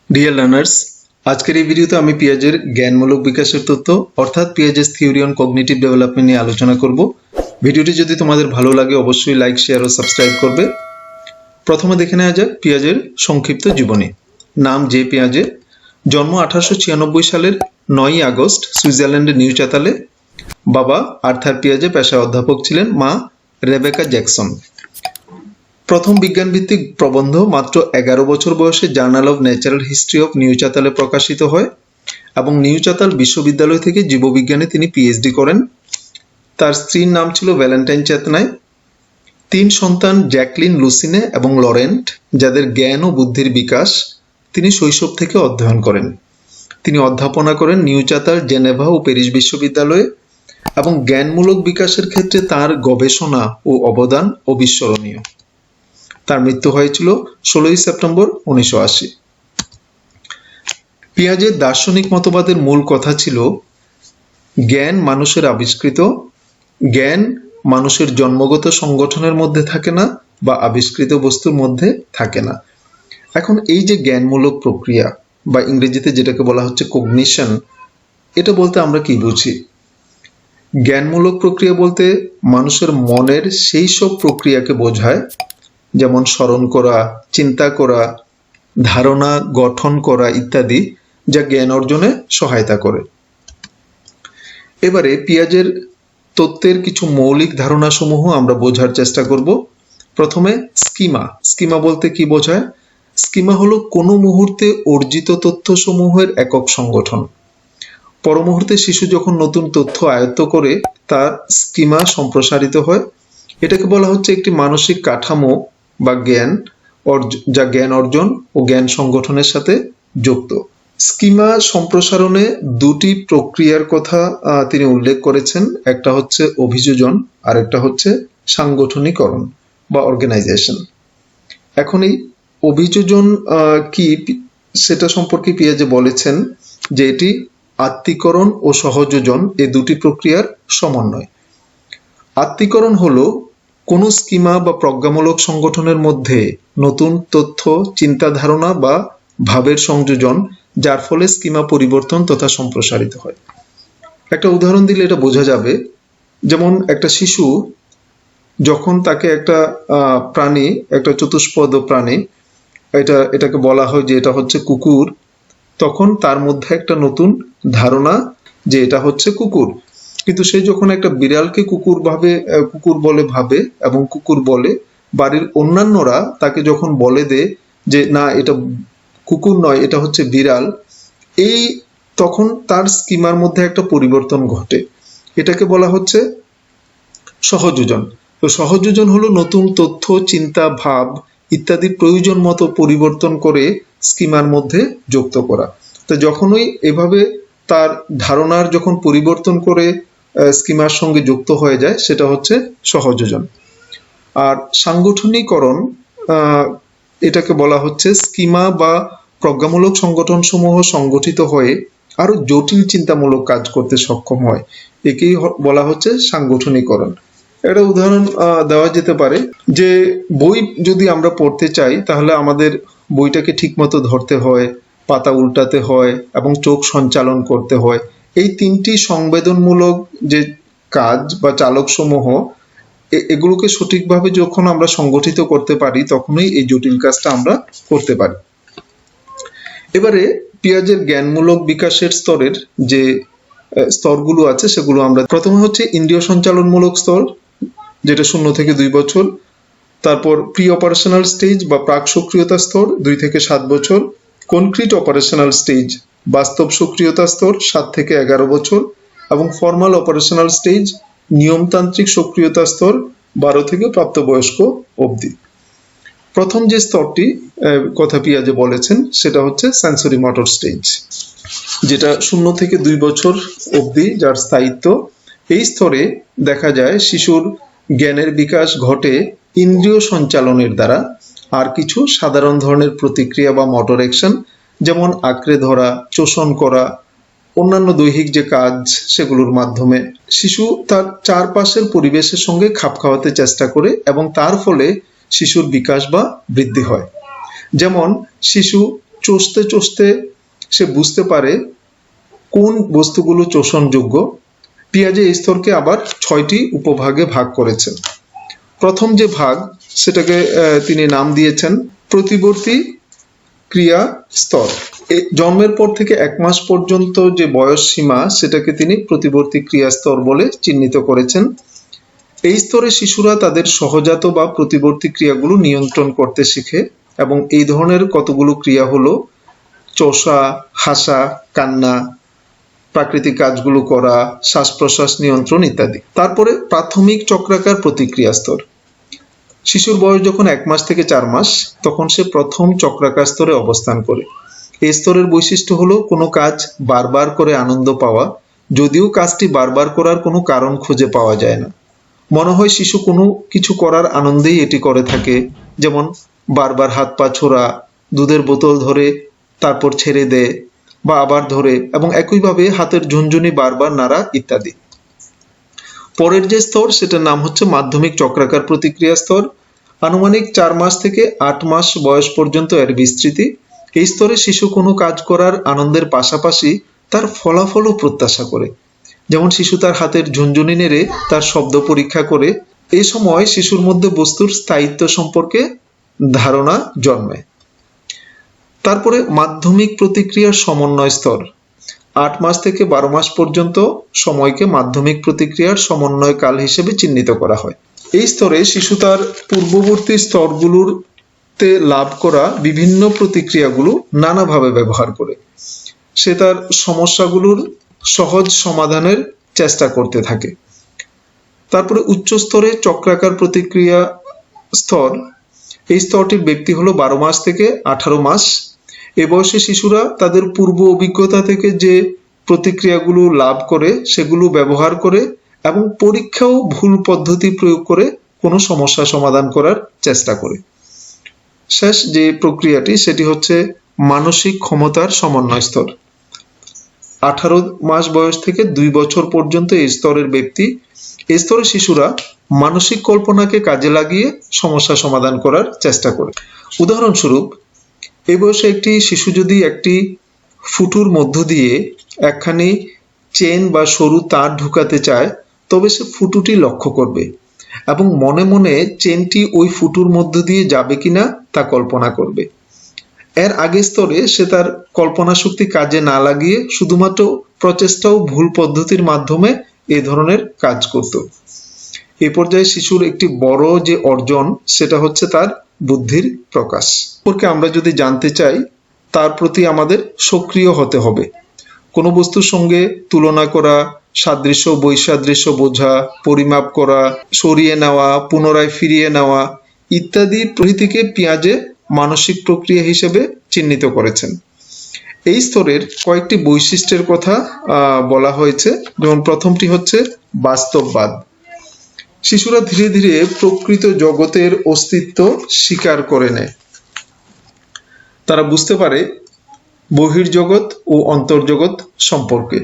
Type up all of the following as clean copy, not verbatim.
Dear learners, আজকের এই ভিডিওতে আমি পিয়াজের জ্ঞানমূলক বিকাশের তত্ত্ব অর্থাৎ পিয়াজেস থিওরি অন কগনিটিভ ডেভেলপমেন্ট নিয়ে আলোচনা করব। ভিডিওটি যদি তোমাদের ভালো লাগে অবশ্যই লাইক, শেয়ার ও সাবস্ক্রাইব করবে। প্রথমে দেখে নেওয়া যাক পিয়াজের সংক্ষিপ্ত জীবনী। নাম জে পিয়াজে, জন্ম 1896 সালের 9ই আগস্ট সুইজারল্যান্ডের নিউচ্যাতালে। বাবা আর্থার পিয়াজে পেশায় অধ্যাপক ছিলেন, মা রেবেকা জ্যাকসন। প্রথম বিজ্ঞানভিত্তিক প্রবন্ধ মাত্র 11 বছর বয়সে journal of natural history of নিউচ্যাতালে প্রকাশিত হয় এবং নিউচ্যাতাল বিশ্ববিদ্যালয় থেকে জীববিজ্ঞানে তিনি পিএইচডি করেন। তার স্ত্রীর নাম ছিল ভ্যালেন্টাইন চেতনায়। 3 সন্তান জ্যাকলিন, লুসিনে এবং লরেন্ট, যাদের জ্ঞান ও বুদ্ধির বিকাশ তিনি শৈশব থেকে অধ্যয়ন করেন। তিনি অধ্যাপনা করেন নিউচ্যাতাল, জেনেভা ও প্যারিস বিশ্ববিদ্যালয়ে এবং জ্ঞানমূলক বিকাশের ক্ষেত্রে তার গবেষণা ও অবদান অবিস্মরণীয়। তার মৃত্যু হয়েছিল 16 সেপ্টেম্বর 1980। পিয়াজের দার্শনিক মতবাদের মূল কথা ছিল জ্ঞান মানুষের আবিষ্কৃত, জ্ঞান মানুষের জন্মগত সংগঠনের মধ্যে থাকে না বা আবিষ্কৃত বস্তুর মধ্যে থাকে না। এখন এই যে জ্ঞানমূলক প্রক্রিয়া বা ইংরেজিতে যেটাকে বলা হচ্ছে কগনিশন, এটা বলতে আমরা কি বুঝি? জ্ঞানমূলক প্রক্রিয়া বলতে মানুষের মনের সেই সব প্রক্রিয়াকে বোঝায়, যেমন স্মরণ করা, চিন্তা করা, ধারণা গঠন করা ইত্যাদি, যা জ্ঞান অর্জনে সহায়তা করে। এবারে পিয়াজের তত্ত্বের কিছু মৌলিক ধারণাসমূহ আমরা বোঝার চেষ্টা করব। প্রথমে স্কিমা। স্কিমা বলতে কি বোঝায়? স্কিমা হলো কোনো মুহূর্তে অর্জিত তথ্যসমূহের একক সংগঠন। পর মুহূর্তে শিশু যখন নতুন তথ্য আয়ত্ত করে তার স্কিমা সম্প্রসারিত হয়। এটাকে বলা হচ্ছে একটি মানসিক কাঠামো বা জ্ঞান, যা জ্ঞান অর্জন ও জ্ঞান সংগঠনের সাথে যুক্ত। স্কিমা সম্প্রসারণে দুটি প্রক্রিয়ার কথা তিনি উল্লেখ করেছেন। একটা হচ্ছে অভিযোজন আর একটা হচ্ছে সাংগঠনিকরণ বা অর্গানাইজেশন। এখন এই অভিযোজন কি সেটা সম্পর্কে পিয়াজে বলেছেন যে এটি আত্মীকরণ ও সহযোজন এই দুটি প্রক্রিয়ার সমন্বয়। আত্মীকরণ হলো কোনো স্কিমা বা প্রজ্ঞামূলক সংগঠনের মধ্যে নতুন তথ্য, চিন্তা, ধারণা বা ভাবের সংযোজন, যার ফলে স্কিমা পরিবর্তন তথা সম্প্রসারিত হয়। একটা উদাহরণ দিলে এটা বোঝা যাবে। যেমন একটা শিশু যখন তাকে একটা প্রাণী, একটা চতুষ্পদ প্রাণী, এটাকে বলা হয় যে এটা হচ্ছে কুকুর, তখন তার মধ্যে একটা নতুন ধারণা যে এটা হচ্ছে কুকুর। কিন্তু সে যখন একটা বিড়ালকে কুকুর বলে ভাবে এবং কুকুর বলে, বাড়ির অন্যান্যরা তাকে যখন বলে দেয় যে না এটা কুকুর নয়, এটা হচ্ছে বিড়াল, তখন তার স্কিমার মধ্যে একটা পরিবর্তন ঘটে। এটাকে বলা হচ্ছে সহযোজন। তো সহযোজন হলো নতুন তথ্য, চিন্তা, ভাব ইত্যাদি প্রয়োজন মতো পরিবর্তন করে স্কিমার মধ্যে যুক্ত করা। তো যখনই এভাবে তার ধারণার যখন পরিবর্তন করে স্কিমার সঙ্গে যুক্ত হয়ে যায়, সেটা হচ্ছে সহযোজন। আর সাংগঠনিকরণ, এটাকে বলা হচ্ছে স্কিমা বা প্রজ্ঞামূলক সংগঠন সমূহ সংগঠিত হয়ে আরো জটিল চিন্তামূলক কাজ করতে সক্ষম হয়। একেই বলা হচ্ছে সাংগঠনিকরণ। একটা উদাহরণ দেওয়া যেতে পারে যে বই যদি আমরা পড়তে চাই তাহলে আমাদের বইটাকে ঠিকমতো ধরতে হয়, পাতা উল্টাতে হয় এবং চোখ সঞ্চালন করতে হয়। এই 3টি সংবেদনমূলক যে কাজ বা চালক সমূহ, এগুলোকে সঠিকভাবে যখন আমরা সংগঠিত করতে পারি তখনই এই জটিল কাজটা আমরা করতে পারি। এবারে পিয়াজের জ্ঞানমূলক বিকাশের স্তরের যে স্তরগুলো আছে সেগুলো আমরা, প্রথমে হচ্ছে ইন্দ্রিয় সঞ্চালনমূলক স্তর, যেটা 0 থেকে 2 বছর। তারপর প্রি অপারেশনাল স্টেজ বা প্রাক সক্রিয়তা স্তর 2 থেকে 7 বছর। কনক্রিট অপারেশনাল স্টেজ, বাস্তব সক্রিয়তা স্তর 7 থেকে 11 বছর। এবং ফর্মাল অপারেশনাল স্টেজ, নিয়মতান্ত্রিক সক্রিয়তা স্তর 12 থেকে প্রাপ্তবয়স্ক অবধি। প্রথম যে স্তরটি কথা পিয়াজে বলেছেন সেটা হচ্ছে সেন্সরি মোটর স্টেজ, যেটা 0 থেকে 2 বছর অবধি, যার স্থায়িত্ব। এই স্তরে দেখা যায় শিশুর জ্ঞানের বিকাশ ঘটে ইন্দ্রিয় সঞ্চালনের দ্বারা আর কিছু সাধারণ ধরনের প্রতিক্রিয়া বা মোটর অ্যাকশন, যেমন আঁকড়ে ধরা, চোষণ করা, অন্যান্য দৈহিক যে কাজ সেগুলোর মাধ্যমে শিশু তার চারপাশের পরিবেশের সঙ্গে খাপ খাওয়াতে চেষ্টা করে এবং তার ফলে শিশুর বিকাশ বা বৃদ্ধি হয়। যেমন শিশু চষতে চষতে সে বুঝতে পারে কোন বস্তুগুলো চোষণযোগ্য। পিয়াজে এই স্তরকে আবার 6টি উপভাগে ভাগ করেছেন। প্রথম যে ভাগ সেটাকে তিনি নাম দিয়েছেন প্রতিবর্তী ক্রিয়া স্তর। জন্মের পর থেকে 1 মাস পর্যন্ত যে বয়স সীমা সেটাকে তিনি প্রতিবর্তী ক্রিয়া স্তর বলে চিহ্নিত করেছেন। এই স্তরে শিশুরা তাদের সহজাত বা প্রতিবর্তী ক্রিয়াগুলো নিয়ন্ত্রণ করতে শিখে, এবং এই ধরনের কতগুলো ক্রিয়া হলো চোষা, হাসা, কান্না, প্রাকৃতিক কাজগুলো করা, শ্বাস প্রশ্বাস নিয়ন্ত্রণ ইত্যাদি। তারপরে প্রাথমিক চক্রাকার প্রতিক্রিয়া স্তর। শিশুর বয়স যখন 1 মাস থেকে 4 মাস, তখন সে প্রথম চক্রাকার স্তরে অবস্থান করে। এই স্তরের বৈশিষ্ট্য হলো কোনো কাজ বারবার করে আনন্দ পাওয়া, যদিও কাজটি বারবার করার কোনো কারণ খুঁজে পাওয়া যায় না। মনে হয় শিশু কোনো কিছু করার আনন্দেই এটি করে থাকে, যেমন বারবার হাত পা ছোড়া, দুধের বোতল ধরে তারপর ছেড়ে দেয় বা আবার ধরে, এবং একইভাবে হাতের ঝুনঝুনি বারবার নাড়া ইত্যাদি। পরের যে স্তর সেটার নাম হচ্ছে মাধ্যমিক চক্রাকার প্রতিক্রিয়া স্তর। আনুমানিক 4 মাস থেকে 8 মাস বয়স পর্যন্ত এর বিস্তৃতি। এই স্তরে শিশু কোনো কাজ করার আনন্দের পাশাপাশি তার ফলাফলও প্রত্যাশা করে, যেমন শিশু তার হাতের ঝুনঝুনি নেড়ে তার শব্দ পরীক্ষা করে। এই সময় শিশুর মধ্যে বস্তুর স্থায়িত্ব সম্পর্কে ধারণা জন্মে। তারপরে মাধ্যমিক প্রতিক্রিয়ার সমন্বয় স্তর। 8 মাস থেকে 12 মাস পর্যন্ত সময়কে মাধ্যমিক প্রতিক্রিয়ার সমন্বয় কাল হিসেবে চিহ্নিত করা হয়। এই স্তরে শিশু তার পূর্ববর্তী স্তরগুলোতে লাভ করা বিভিন্ন প্রতিক্রিয়াগুলো নানাভাবে ব্যবহার করে। সে তার সমস্যাগুলোর সহজ সমাধানের চেষ্টা করতে থাকে। তারপরে উচ্চ স্তরে চক্রাকার প্রতিক্রিয়া স্তর। এই স্তরটির ব্যক্তি হলো 12 মাস থেকে 18 মাস। এ বয়সে শিশুরা তাদের পূর্ব অভিজ্ঞতা থেকে যে প্রতিক্রিয়াগুলো লাভ করে সেগুলো ব্যবহার করে এবং পরীক্ষাও ভুল পদ্ধতি প্রয়োগ করে কোনো সমস্যা সমাধান করার চেষ্টা করে। শেষ যে প্রক্রিয়াটি সেটি হচ্ছে মানসিক ক্ষমতার সমন্বয় স্তর। 18 মাস বয়স থেকে 2 বছর পর্যন্ত এই স্তরের ব্যক্তি। এই স্তরে শিশুরা মানসিক কল্পনাকে কাজে লাগিয়ে সমস্যা সমাধান করার চেষ্টা করে। উদাহরণস্বরূপ, এই বয়সে একটি শিশু যদি একটি ফুটুর মধ্য দিয়ে একখানি চেন বা সরু তার ঢুকাতে চায়, তবে সে ফুটুটি লক্ষ্য করবে এবং মনে মনে চেনটি ওই ফুটুর মধ্য দিয়ে যাবে কিনা তা কল্পনা করবে। এর আগের স্তরে সে তার কল্পনা শক্তি কাজে না লাগিয়ে শুধুমাত্র প্রচেষ্টা ও ভুল পদ্ধতির মাধ্যমে এ ধরনের কাজ করত। এই পর্যায়ে শিশুর একটি বড় যে অর্জন সেটা হচ্ছে তার বুদ্ধির প্রকাশ। সম্পর্কে আমরা যদি জানতে চাই, তার প্রতি আমাদের সক্রিয় হতে হবে। কোনো বস্তুর সঙ্গে তুলনা করা, সাদৃশ্য বৈসাদৃশ্য বোঝা, পরিমাপ করা, সরিয়ে নেওয়া, পুনরায় ফিরিয়ে নেওয়া ইত্যাদি প্রভৃতিকে পিয়াজে মানসিক প্রক্রিয়া হিসেবে চিহ্নিত করেছেন। এই স্তরের কয়েকটি বৈশিষ্ট্যের কথা বলা হয়েছে, যেমন প্রথমটি হচ্ছে বাস্তববাদ। শিশুরা ধীরে ধীরে প্রকৃত জগতের অস্তিত্ব স্বীকার করে নেয়। তারা বুঝতে পারে বহির্জগৎ ও অন্তর্জগৎ সম্পর্কে।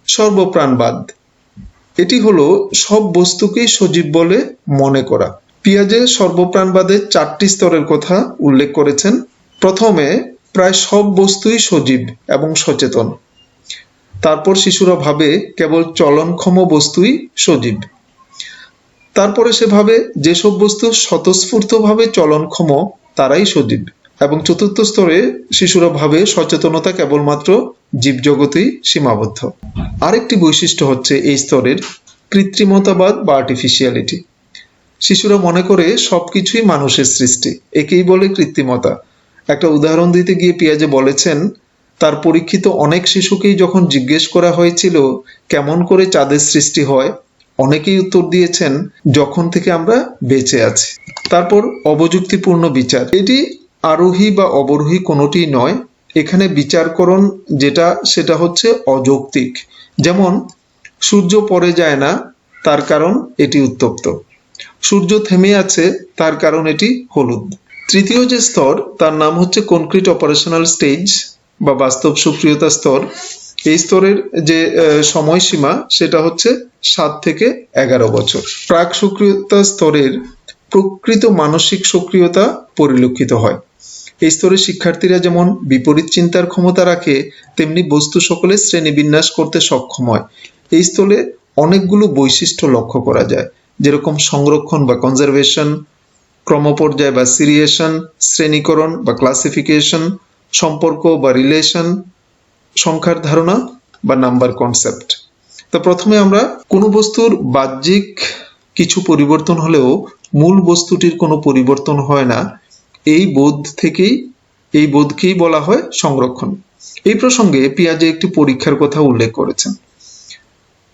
সর্বপ্রাণবাদ, এটি হলো সব বস্তুকেই সজীব বলে মনে করা। পিয়াজে সর্বপ্রাণবাদের 4টি স্তরের কথা উল্লেখ করেছেন। প্রথমে প্রায় সব বস্তুই সজীব এবং সচেতন। তারপর শিশুরা ভাবে কেবল চলনক্ষম বস্তুই সজীব। তারপরে সে ভাবে যেসব বস্তু স্বতঃস্ফূর্তভাবে চলনক্ষম তারাই সজীব। এবং চতুর্থ স্তরে শিশুরা ভাবে সচেতনতা কেবলমাত্র জীবজগতেই সীমাবদ্ধ। আরেকটি বৈশিষ্ট্য হচ্ছে এই স্তরের কৃত্রিমতাবাদ বা আর্টিফিশিয়ালিটি। শিশুরা মনে করে সবকিছুই মানুষের সৃষ্টি, একেই বলে কৃত্রিমতা। একটা উদাহরণ দিতে গিয়ে পিয়াজে বলেছেন, তার পরীক্ষিত অনেক শিশুকেই যখন জিজ্ঞেস করা হয়েছিল কেমন করে চাঁদের সৃষ্টি হয়, অনেকেই উত্তর দিয়েছেন যখন থেকে আমরা বেঁচে আছি। তারপর অবযুক্তিপূর্ণ বিচার, এটি আরোহী বা অবরোহী কোনোটিই নয়। এখানে বিচারকরণ যেটা সেটা হচ্ছে অযৌক্তিক। যেমন সূর্য পড়ে যায় না, তার কারণ এটি উত্তপ্ত। সূর্য থেমে আছে, তার কারণ এটি হলুদ। তৃতীয় যে স্তর তার নাম হচ্ছে কনক্রিট অপারেশনাল স্টেজ বা বাস্তব সক্রিয়তা স্তর। এই স্তরের যে সময়সীমা সেটা হচ্ছে 7 থেকে 11 বছর। প্রাক সক্রিয়তা স্তরের প্রকৃত মানসিক সক্রিয়তা পরিলক্ষিত হয়। এই স্তরে শিক্ষার্থীরা যেমন বিপরীত চিন্তার ক্ষমতা রাখে, তেমনি বস্তু সকলের শ্রেণীবিন্যাস করতে সক্ষম হয়। এই স্তরে অনেকগুলো বৈশিষ্ট্য লক্ষ্য করা যায়, যেরকম সংরক্ষণ বা কনজারভেশন, ক্রমপর্যায় বা সিরিয়েশন, শ্রেণীকরণ বা ক্লাসিফিকেশন, সম্পর্ক বা রিলেশন, সংখ্যার ধারণা বা নাম্বার কনসেপ্ট। তো প্রথমে আমরা কোনো বস্তুর বাহ্যিক কিছু পরিবর্তন হলেও মূল বস্তুটির কোনো পরিবর্তন হয় না, এই বোধকেই বলা হয় সংরক্ষণ। এই প্রসঙ্গে পিয়াজে একটি পরীক্ষার কথা উল্লেখ করেছেন।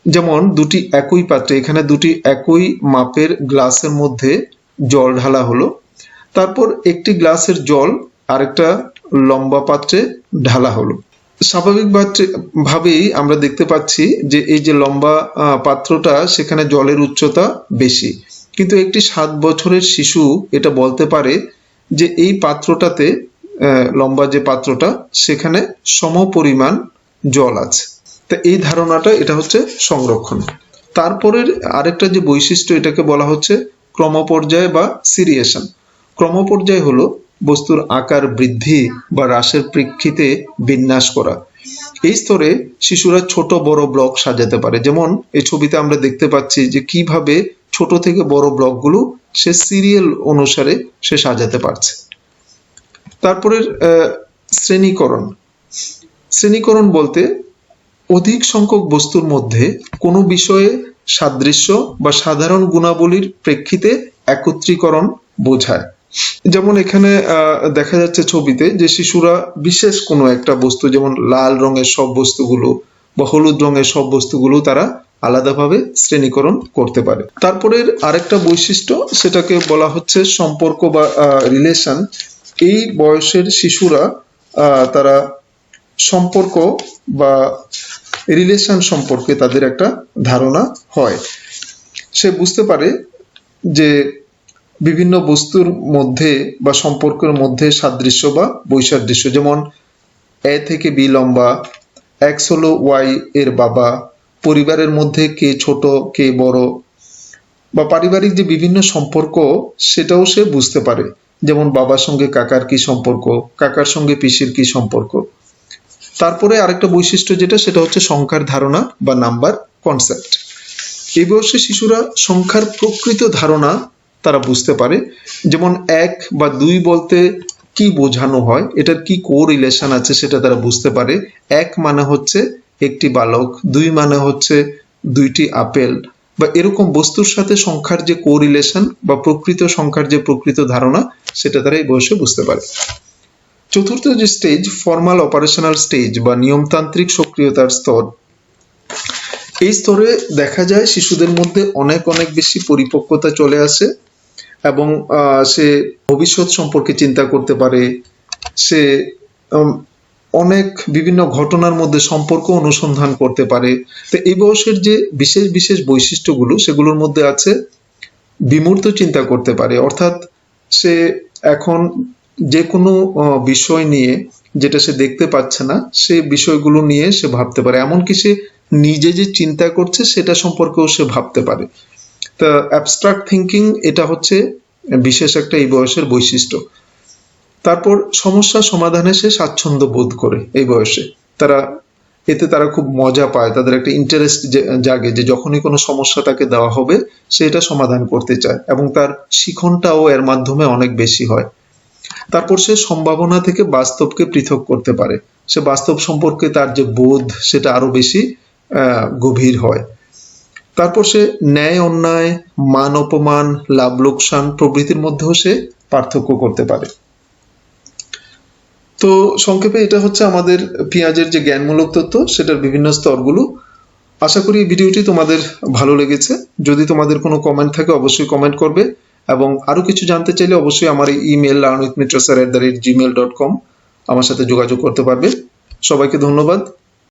যেমন দুটি একই পাত্রে, এখানে দুটি একই মাপের গ্লাসের মধ্যে জল ঢালা হলো, তারপর একটি গ্লাসের জল আরেকটা লম্বা পাত্রে ঢালা হলো। স্বাভাবিকভাবেই আমরা দেখতে পাচ্ছি যে এই যে লম্বা পাত্রটা, সেখানে জলের উচ্চতা বেশি, কিন্তু একটি 7 বছরের শিশু এটা বলতে পারে যে এই পাত্রটাতে, লম্বা যে পাত্রটা, সেখানে সমপরিমাণ জল আছে। তা এই ধারণাটা, এটা হচ্ছে সংরক্ষণ। তারপরের আরেকটা যে বৈশিষ্ট্য, এটাকে বলা হচ্ছে ক্রমপর্যায় বা সিরিয়েশন। ক্রমপর্যায় হলো বস্তুর আকার বৃদ্ধি বা হ্রাসের প্রেক্ষিতে বিন্যাস করা। এই স্তরে শিশুরা ছোট বড় ব্লক সাজাতে পারে। যেমন এই ছবিতে আমরা দেখতে পাচ্ছি যে কিভাবে ছোট থেকে বড় ব্লকগুলো সে সিরিয়াল অনুসারে সে সাজাতে পারছে। তারপরের শ্রেণীকরণ বলতে অধিক সংখ্যক বস্তুর মধ্যে কোনো বিষয়ে সাদৃশ্য বা সাধারণ গুণাবলীর প্রেক্ষিতে একত্রীকরণ বোঝায়। যেমন এখানে দেখা যাচ্ছে ছবিতে যে শিশুরা বিশেষ কোনো একটা বস্তু, যেমন লাল রঙের সব বস্তুগুলো বা হলুদ রঙের সব বস্তুগুলো তারা আলাদাভাবে শ্রেণীকরণ করতে পারে। তারপরের আরেকটা বৈশিষ্ট্য, সেটাকে বলা হচ্ছে সম্পর্ক বা রিলেশন। এই বয়সের শিশুরা তারা সম্পর্ক বা রিলেশন সম্পর্কে তাদের একটা ধারণা হয়। সে বুঝতে পারে যে বিভিন্ন বস্তুর মধ্যে বা সম্পর্কের মধ্যে সাদৃশ্য বা বৈসাদৃশ্য। যেমন এ থেকে বি লম্বা, এক্স হলো ওয়াই এর বাবা, পরিবারের মধ্যে কে ছোট কে বড়, বা পারিবারিক যে বিভিন্ন সম্পর্ক, সেটাও সে বুঝতে পারে। যেমন বাবার সঙ্গে কাকার কি সম্পর্ক, কাকার সঙ্গে পিসির কি সম্পর্ক। তারপরে আরেকটা বৈশিষ্ট্য যেটা, সেটা হচ্ছে সংখ্যার ধারণা বা নাম্বার কনসেপ্ট। এই বয়সে শিশুরা সংখ্যার প্রকৃত ধারণা তারা বুঝতে পারে। যেমন 1 বা 2 বলতে কি বোঝানো হয়, এটার কি কোরিলেশন আছে সেটা তারা বুঝতে পারে। 1 মানে হচ্ছে একটি বালক, 2 মানে হচ্ছে 2টি আপেল, বা এরকম বস্তুর সাথে সংখ্যার যে কোরিলেশন বা প্রকৃত সংখ্যার যে প্রকৃত ধারণা, সেটা তারা এই বয়সে বুঝতে পারে। চতুর্থ যে স্টেজ, ফর্মাল অপারেশনাল স্টেজ বা নিয়মতান্ত্রিক সক্রিয়তার স্তর। এই স্তরে দেখা যায় শিশুদের মধ্যে অনেক বেশি পরিপক্কতা চলে আসে এবং সে ভবিষ্যৎ সম্পর্কে চিন্তা করতে পারে। সে অনেক বিভিন্ন ঘটনার মধ্যে সম্পর্ক অনুসন্ধান করতে পারে। তো এই বয়সের যে বিশেষ বৈশিষ্ট্যগুলো, সেগুলোর মধ্যে আছে বিমূর্ত চিন্তা করতে পারে, অর্থাৎ সে এখন যে কোনো বিষয় নিয়ে যেটা সে দেখতে পাচ্ছে না, সে বিষয়গুলো নিয়ে সে ভাবতে পারে। এমনকি সে নিজে যে চিন্তা করছে সেটা সম্পর্কেও সে ভাবতে পারে। তা অ্যাবস্ট্রাক্ট থিঙ্কিং, এটা হচ্ছে বিশেষ একটা এই বয়সের বৈশিষ্ট্য। তারপর সমস্যা সমাধানে সে স্বাচ্ছন্দ্য বোধ করে এই বয়সে। এতে তারা খুব মজা পায়, তাদের একটা ইন্টারেস্ট জাগে যে যখনই কোনো সমস্যা তাকে দেওয়া হবে সে এটা সমাধান করতে চায়, এবং তার শিখনটাও এর মাধ্যমে অনেক বেশি হয়। তারপর সে সম্ভাবনা থেকে বাস্তবকে পৃথক করতে পারে। সে বাস্তব সম্পর্কে তার যে বোধ, সেটা আরো বেশি গভীর হয়। তারপর সে ন্যায় অন্যায়, মান অপমান, লাভ লোকসান প্রভৃতির মধ্যেও সে পার্থক্য করতে পারে। তো সংক্ষেপে এটা হচ্ছে আমাদের পিয়াজের যে জ্ঞানমূলক তত্ত্ব, সেটার বিভিন্ন স্তরগুলো। আশা করি এই ভিডিওটি তোমাদের ভালো লেগেছে। যদি তোমাদের কোনো কমেন্ট থাকে অবশ্যই কমেন্ট করবে, এবং আরো কিছু জানতে চাইলে অবশ্যই আমার এই ইমেল learnwithmitrasir@gmail.com আমার সাথে যোগাযোগ করতে পারবে। সবাইকে ধন্যবাদ।